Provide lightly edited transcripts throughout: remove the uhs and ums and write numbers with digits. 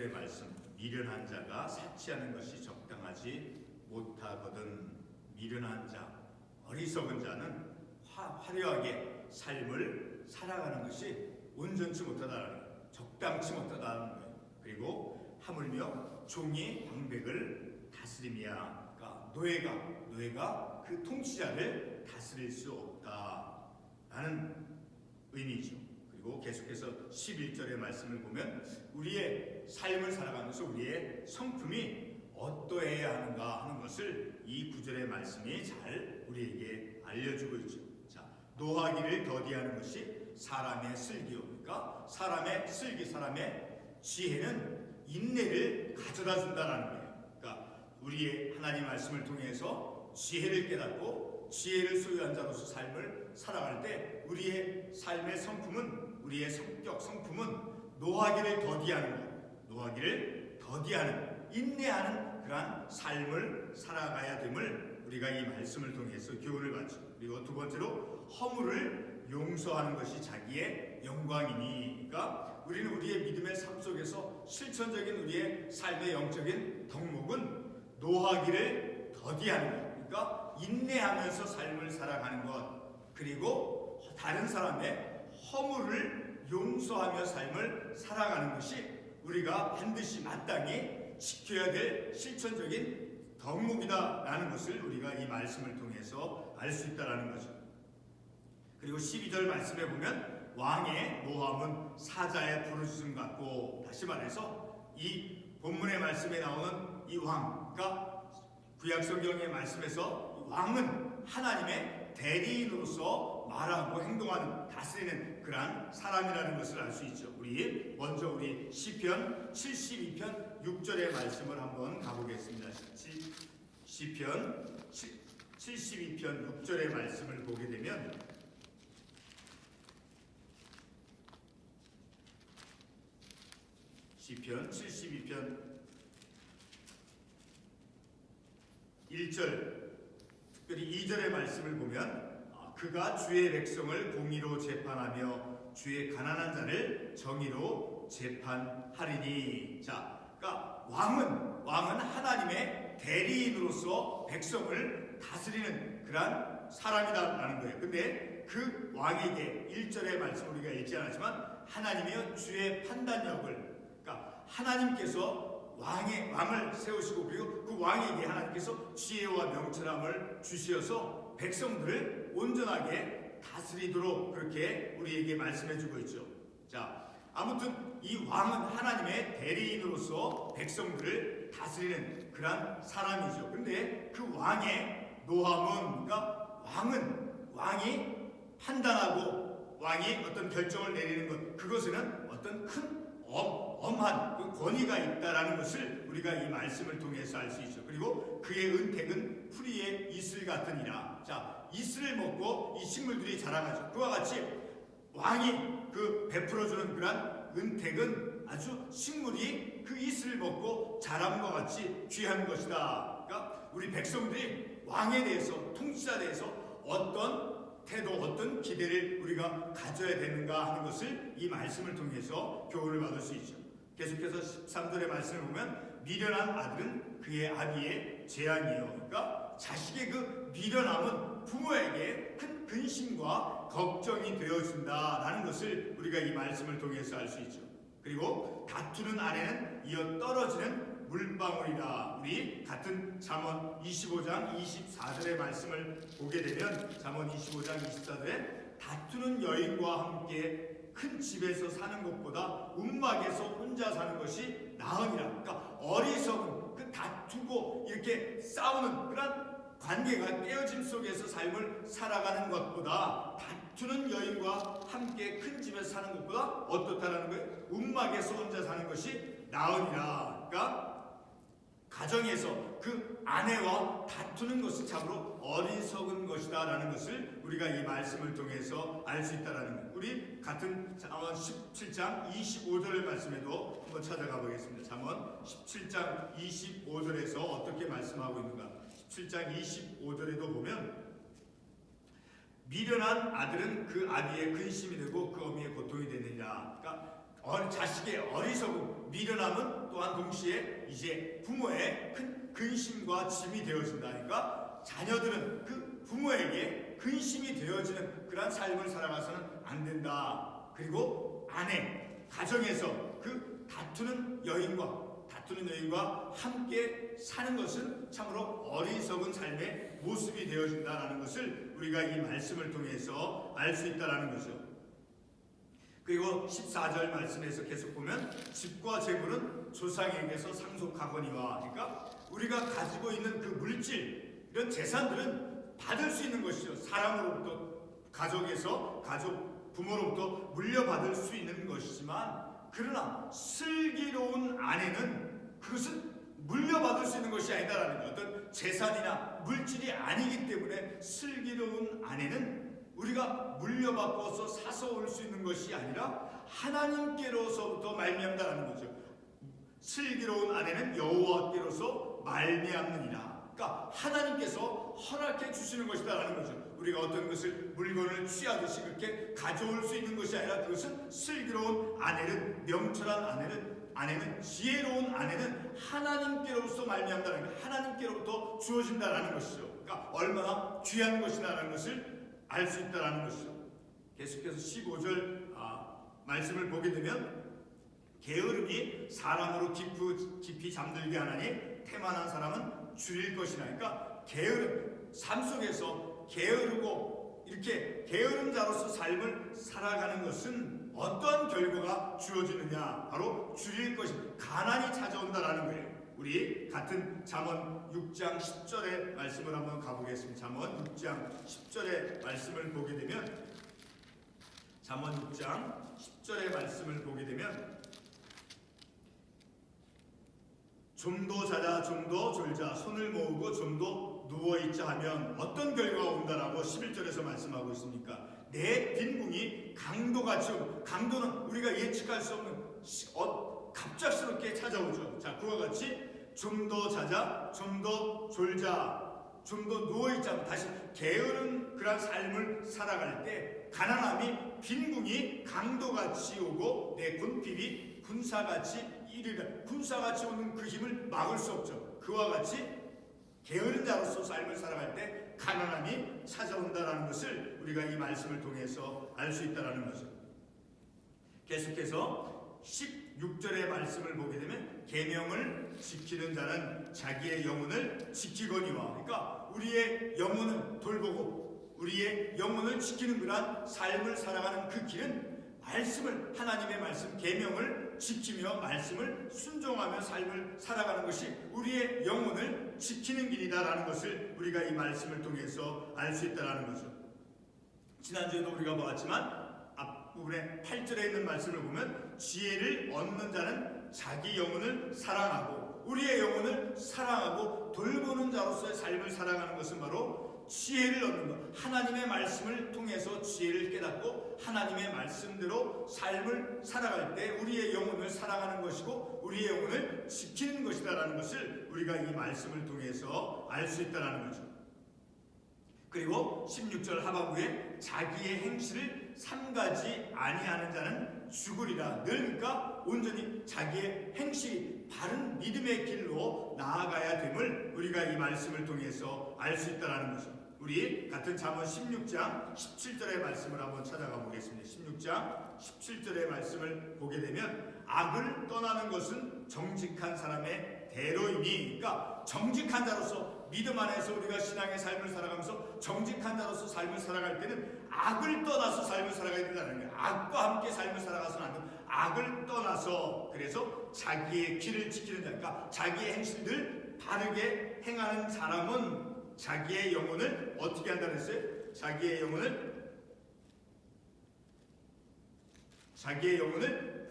10절의 말씀, 미련한 자가 사치하는 것이 적당하지 못하거든. 미련한 자, 어리석은 자는 화려하게 삶을 살아가는 것이 온전치 못하다는 거예요. 적당치 못하다는 거예요. 그리고 하물며 종이 방백을 다스림이야. 그러니까 노예가 그 통치자를 다스릴 수 없다라는 의미죠. 그리고 계속해서 11절의 말씀을 보면 우리의 삶을 살아가면서 우리의 성품이 어떠해야 하는가 하는 것을 이 9절의 말씀이 잘 우리에게 알려주고 있죠. 자, 노하기를 더디하는 것이 사람의 슬기요. 그러니까 사람의 슬기, 사람의 지혜는 인내를 가져다 준다는 거예요. 그러니까 우리의 하나님 말씀을 통해서 지혜를 깨닫고 지혜를 소유한 자로서 삶을 살아갈 때 우리의 삶의 성품은, 우리의 성격, 성품은 노하기를 더디하는 거예요. 노하기를 더디하는, 인내하는 그러한 삶을 살아가야 됨을 우리가 이 말씀을 통해서 교훈을 받죠. 그리고 두 번째로 허물을 용서하는 것이 자기의 영광이니. 그러니까 우리는 우리의 믿음의 삶 속에서 실천적인 우리의 삶의 영적인 덕목은 노하기를 더디하는 것, 그러니까 인내하면서 삶을 살아가는 것, 그리고 다른 사람의 허물을 용서하며 삶을 살아가는 것이 우리가 반드시 마땅히 지켜야 될 실천적인 덕목이다라는 것을 우리가 이 말씀을 통해서 알 수 있다는 거죠. 그리고 12절 말씀에 보면 왕의 노함은 사자의 부르짖음 같고, 다시 말해서 이 본문의 말씀에 나오는 이 왕, 그러니까 구약성경의 말씀에서 왕은 하나님의 대리인으로서 말하고 행동하는, 다스리는 그러한 사람이라는 것을 알 수 있죠. 먼저 우리 시편 72편 6절의 말씀을 한번 가보겠습니다. 시편 72편 6절의 말씀을 보게 되면 시편 72편 1절, 특별히 2절의 말씀을 보면 그가 주의 백성을 공의로 재판하며 주의 가난한 자를 정의로 재판하리니. 자, 그러니까 왕은 하나님의 대리인으로서 백성을 다스리는 그러한 사람이다라는 거예요. 근데 그 왕에게 1절의 말씀 우리가 읽지 않았지만 하나님이여 주의 판단력을, 그러니까 하나님께서 왕을 세우시고 그리고 그 왕에게 하나님께서 지혜와 명철함을 주시어서 백성들을 온전하게 다스리도록 그렇게 우리에게 말씀해주고 있죠. 자, 아무튼 이 왕은 하나님의 대리인으로서 백성들을 다스리는 그런 사람이죠. 근데 그 왕의 노함은, 그러니까 왕이 판단하고 왕이 어떤 결정을 내리는 것, 그것에는 어떤 큰 엄한 그 권위가 있다라는 것을 우리가 이 말씀을 통해서 알 수 있죠. 그리고 그의 은택은 풀이의 이슬 같으니라. 자, 이슬을 먹고 이 식물들이 자라가죠. 그와 같이 왕이 그 베풀어주는 그런 은택은 아주 식물이 그 이슬을 먹고 자람과 같이 귀한 것이다. 그러니까 우리 백성들이 왕에 대해서, 통치자에 대해서 어떤 태도, 어떤 기대를 우리가 가져야 되는가 하는 것을 이 말씀을 통해서 교훈을 받을 수 있죠. 계속해서 13절의 말씀을 보면 미련한 아들은 그의 아비의 재앙이요. 그러니까 자식의 그 미련함은 부모에게 큰 근심과 걱정이 되어준다라는 것을 우리가 이 말씀을 통해서 알 수 있죠. 그리고 다투는 아내는 이어 떨어지는 물방울이라. 우리 같은 잠언 25장 24절의 말씀을 보게 되면 잠언 25장 24절에 다투는 여인과 함께 큰 집에서 사는 것보다 움막에서 혼자 사는 것이 나으니라. 그러니까 어리석은 그 다투고 이렇게 싸우는 그런 관계가 깨어짐 속에서 삶을 살아가는 것보다 다투는 여인과 함께 큰 집에서 사는 것보다 어떻다라는 거예요? 움막에서 혼자 사는 것이 나으니라. 그러니까 가정에서 그 아내와 다투는 것은 참으로 어리석은 것이다 라는 것을 우리가 이 말씀을 통해서 알 수 있다라는 거예요. 우리 같은 잠언 17장 25절의 말씀에도 한번 찾아가 보겠습니다. 잠언 17장 25절에서 어떻게 말씀하고 있는가. 17장 25절에도 보면 미련한 아들은 그 아비의 근심이 되고 그 어미의 고통이 되느니라. 그러니까 자식의 어리석음, 미련함은 또 또한 동시에 이제 부모의 큰 근심과 짐이 되어진다. 그러니까 자녀들은 그 부모에게 근심이 되어지는 그러한 삶을 살아가서는 안 된다. 그리고 아내, 가정에서 그 다투는 여인과 함께 사는 것은 참으로 어리석은 삶의 모습이 되어진다는 것을 우리가 이 말씀을 통해서 알 수 있다는 거죠. 그리고 14절 말씀에서 계속 보면 집과 재물은 조상에게서 상속하거니와, 그러니까 우리가 가지고 있는 그 물질, 이런 재산들은 받을 수 있는 것이죠. 사람으로부터, 부모로부터 물려받을 수 있는 것이지만, 그러나 슬기로운 아내는 그것은 물려받을 수 있는 것이 아니다라는 것. 어떤 재산이나 물질이 아니기 때문에 슬기로운 아내는 우리가 물려받고서 사서 올 수 있는 것이 아니라 하나님께로서부터 말미암다라는 거죠. 슬기로운 아내는 여호와께로서 말미암느니라. 그러니까 하나님께서 허락해 주시는 것이다라는 거죠. 우리가 어떤 것을 물건을 취하듯이 그렇게 가져올 수 있는 것이 아니라 그것은 슬기로운 아내는, 명철한 아내는 지혜로운 아내는 하나님께로부터 말미암다는 것, 하나님께로부터 주어진다라는 것이죠. 그러니까 얼마나 귀한 것이라는 것을 알 수 있다라는 것이죠. 계속해서 15절 말씀을 보게 되면 게으름이 사람으로 깊이 잠들게 하나니 태만한 사람은 줄일 것이나. 그러니까 게으름, 삶 속에서 게으르고 이렇게 게으른 자로서 삶을 살아가는 것은 어떤 결과가 주어지느냐, 바로 줄일 것이, 가난이 찾아온다라는 거예요. 우리 같은 잠언 6장 10절의 말씀을 한번 가보겠습니다. 잠언 6장 10절의 말씀을 보게 되면, 잠언 6장 10절의 말씀을 보게 되면, 좀 더 자자, 좀 더 졸자, 손을 모으고 좀 더 누워있자 하면 어떤 결과가 온다라고 11절에서 말씀하고 있습니까? 내 빈궁이 강도같이 오고, 강도는 우리가 예측할 수 없는 갑작스럽게 찾아오죠. 자, 그와 같이 좀 더 자자, 좀 더 졸자, 좀 더 누워있자, 다시 게으른 그런 삶을 살아갈 때 가난함이, 빈궁이 강도같이 오고 내 군핍이 군사같이 이르리라. 군사같이 오는 그 힘을 막을 수 없죠. 그와 같이 게으른 자로서 삶을 살아갈 때 가난함이 찾아온다는 것을 우리가 이 말씀을 통해서 알 수 있다는 거죠. 계속해서 16절의 말씀을 보게 되면 계명을 지키는 자는 자기의 영혼을 지키거니와, 그러니까 우리의 영혼을 돌보고 우리의 영혼을 지키는 그런 삶을 살아가는 그 길은 하나님의 말씀, 계명을 지키며 말씀을 순종하며 삶을 살아가는 것이 우리의 영혼을 지키는 길이다라는 것을 우리가 이 말씀을 통해서 알 수 있다는 거죠. 지난주에도 우리가 보았지만 앞부분에 8절에 있는 말씀을 보면 지혜를 얻는 자는 자기 영혼을 사랑하고, 우리의 영혼을 사랑하고 돌보는 자로서의 삶을 살아가는 것은 바로 지혜를 얻는 것, 하나님의 말씀을 통해서 지혜를 깨닫고 하나님의 말씀대로 삶을 살아갈 때 우리의 영혼을 사랑하는 것이고 우리의 영혼을 지키는 것이다라는 것을 우리가 이 말씀을 통해서 알 수 있다는 거죠. 그리고 16절 하반부에 자기의 행실을 삼가지 아니하는 자는 죽으리라. 늘 그러니까 온전히 자기의 행실이 바른 믿음의 길로 나아가야 됨을 우리가 이 말씀을 통해서 알 수 있다는 거죠. 우리 같은 잠언 16장 17절의 말씀을 한번 찾아가 보겠습니다. 16장 17절의 말씀을 보게 되면 악을 떠나는 것은 정직한 사람의 대로이니, 그러니까 정직한 자로서 믿음 안에서 우리가 신앙의 삶을 살아가면서 정직한 자로서 삶을 살아갈 때는 악을 떠나서 삶을 살아가야 된다는 거예요. 악과 함께 삶을 살아가서는 안 돼요. 악을 떠나서, 그래서 자기의 길을 지키는 자, 그러니까 자기의 행실들 바르게 행하는 사람은 자기의 영혼을 어떻게 한다고 했어요? 자기의 영혼을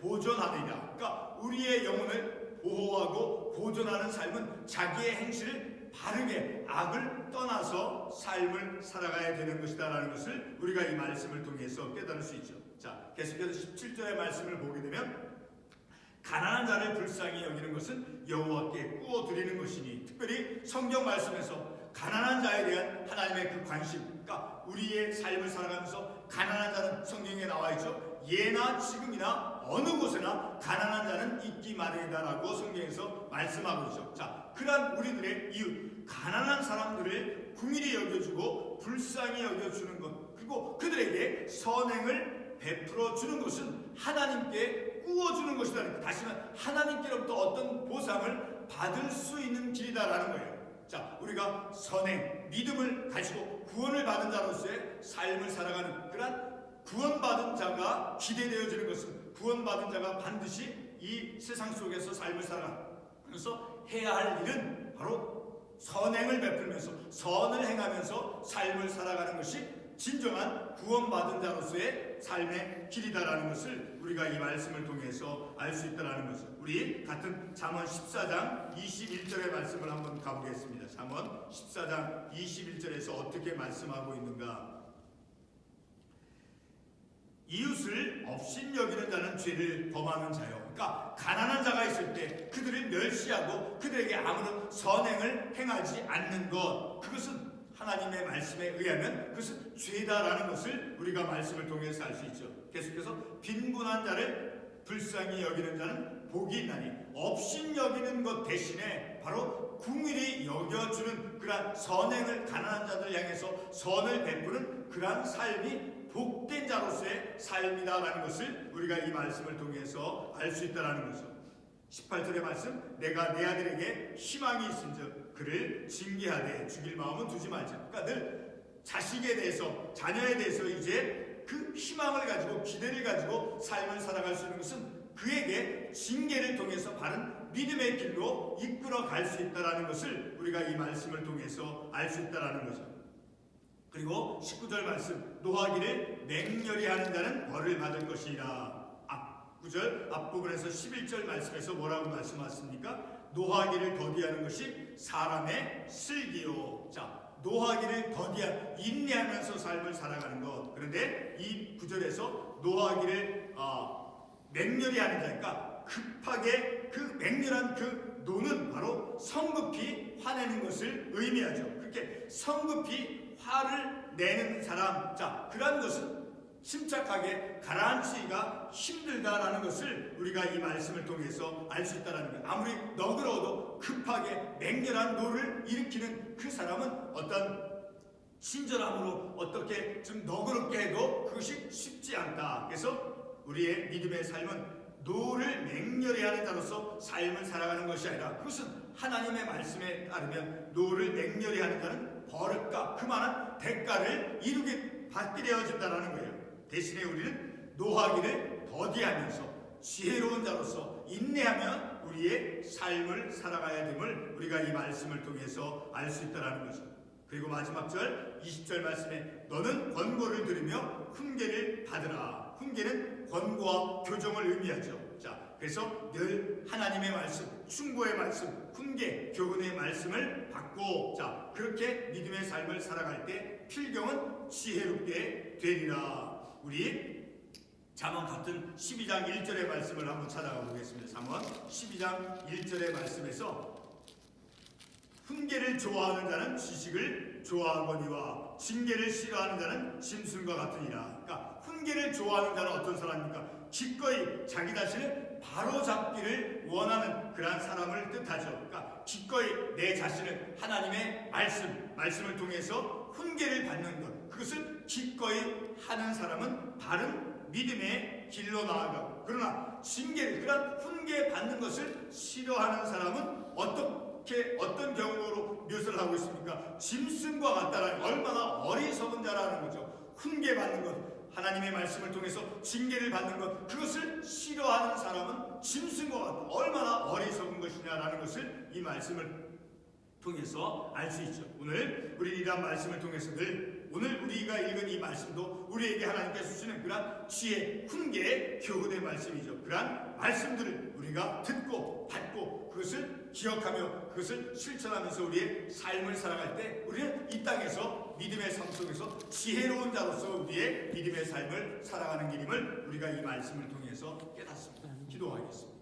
보존하느니라. 그러니까 우리의 영혼을 보호하고 보존하는 삶은 자기의 행실을 바르게, 악을 떠나서 삶을 살아가야 되는 것이다라는 것을 우리가 이 말씀을 통해서 깨달을 수 있죠. 자, 계속해서 17절의 말씀을 보게 되면 가난한 자를 불쌍히 여기는 것은 여호와께 구워 드리는 것이니, 특별히 성경 말씀에서 가난한 자에 대한 하나님의 그 관심, 그러니까 우리의 삶을 살아가면서 가난한 자는 성경에 나와 있죠. 예나 지금이나 어느 곳에나 가난한 자는 있기 마련이다라고 성경에서 말씀하고 있죠. 자, 그러한 우리들의 이웃, 가난한 사람들을 긍휼히 여겨주고 불쌍히 여겨주는 것, 그리고 그들에게 선행을 베풀어 주는 것은 하나님께 꾸어주는 것이다. 다시 말해 하나님께로부터 어떤 보상을 받을 수 있는 길이다라는 거예요. 자, 우리가 선행, 믿음을 가지고 구원을 받은 자로서의 삶을 살아가는 그런 구원받은 자가 기대되어지는 것은 구원받은 자가 반드시 이 세상 속에서 삶을 살아가면서 해야 할 일은 바로 선행을 베풀면서 선을 행하면서 삶을 살아가는 것이 진정한 구원받은 자로서의 삶의 길이다라는 것을 우리가 이 말씀을 통해서 알 수 있다라는 것을, 우리 같은 잠언 14장 21절의 말씀을 한번 가보겠습니다. 잠언 14장 21절에서 어떻게 말씀하고 있는가? 이웃을 업신여기는 자는 죄를 범하는 자요. 그러니까 가난한 자가 있을 때 그들을 멸시하고 그들에게 아무런 선행을 행하지 않는 것, 그것은 하나님의 말씀에 의하면 그것은 죄다라는 것을 우리가 말씀을 통해서 알 수 있죠. 계속해서 빈곤한 자를 불쌍히 여기는 자는 복이 있나니, 업신여기는 것 대신에 바로 긍휼히 여겨주는 그러한 선행을, 가난한 자들 향해서 선을 베푸는 그러한 삶이 복된 자로서의 삶이다라는 것을 우리가 이 말씀을 통해서 알 수 있다라는 거죠. 18절의 말씀, 내가 내 아들에게 희망이 있은즉 그를 징계하되 죽일 마음은 두지 말자. 그러니까 늘 자식에 대해서, 자녀에 대해서 이제 그 희망을 가지고, 기대를 가지고 삶을 살아갈 수 있는 것은 그에게 징계를 통해서 바른 믿음의 길로 이끌어 갈 수 있다라는 것을 우리가 이 말씀을 통해서 알 수 있다라는 거죠. 그리고 19절 말씀, 노하기를 맹렬히 하는 자는 벌을 받을 것이라. 앞부분에서 11절 말씀에서 뭐라고 말씀하십니까? 노하기를 더디하는 것이 사람의 슬기요. 자, 노하기를 더디한, 인내하면서 삶을 살아가는 것. 그런데 이 구절에서 노하기를 맹렬히 하는 자니까 급하게, 그 맹렬한 그 노는 바로 성급히 화내는 것을 의미하죠. 그렇게 성급히 화를 내는 사람, 자, 그러한 것은 침착하게 가라앉히기가 힘들다라는 것을 우리가 이 말씀을 통해서 알 수 있다는 거예요. 아무리 너그러워도 급하게 맹렬한 노를 일으키는 그 사람은 어떤 친절함으로 어떻게 좀 너그럽게 해도 그것이 쉽지 않다. 그래서 우리의 믿음의 삶은 노를 맹렬히 하는 자로서 삶을 살아가는 것이 아니라, 그것은 하나님의 말씀에 따르면 노를 맹렬히 하는 자는 벌과 그만한 대가를 받게 되어진다는 거예요. 대신에 우리는 노하기를 더디하면서 지혜로운 자로서 인내하며 우리의 삶을 살아가야 됨을 우리가 이 말씀을 통해서 알 수 있다는 거죠. 그리고 마지막 절 20절 말씀에 너는 권고를 들으며 훈계를 받으라. 훈계는 권고와 교정을 의미하죠. 자, 그래서 늘 하나님의 말씀, 충고의 말씀, 훈계, 교훈의 말씀을 받고, 자, 그렇게 믿음의 삶을 살아갈 때 필경은 지혜롭게 되리라. 우리 잠언 같은 12장 1절의 말씀을 한번 찾아가 보겠습니다. 잠언 12장 1절의 말씀에서 훈계를 좋아하는 자는 지식을 좋아하거니와 징계를 싫어하는 자는 짐승과 같으니라. 그러니까 훈계를 좋아하는 자는 어떤 사람입니까? 기꺼이 자기 자신을 바로잡기를 원하는 그러한 사람을 뜻하죠. 그러니까 기꺼이 내 자신을 하나님의 말씀을 통해서 훈계를 받는 것, 그것을 기꺼이 하는 사람은 바른 믿음의 길로 나아가고, 그러나 징계를, 그런 훈계 받는 것을 싫어하는 사람은 어떤 경우로 묘사를 하고 있습니까? 짐승과 같다라는, 얼마나 어리석은 자라는 거죠. 훈계 받는 것, 하나님의 말씀을 통해서 징계를 받는 것, 그것을 싫어하는 사람은 짐승과 같다. 얼마나 어리석은 것이냐라는 것을 이 말씀을 통해서 알 수 있죠. 오늘 우리 이러한 말씀을 통해서 오늘 우리가 읽은 이 말씀도 우리에게 하나님께서 주시는 그러한 지혜, 훈계, 교훈의 말씀이죠. 그러한 말씀들을 우리가 듣고 받고 그것을 기억하며 그것을 실천하면서 우리의 삶을 살아갈 때 우리는 이 땅에서 믿음의 삶 속에서 지혜로운 자로서 우리의 믿음의 삶을 살아가는 길임을 우리가 이 말씀을 통해서 깨닫습니다. 기도하겠습니다.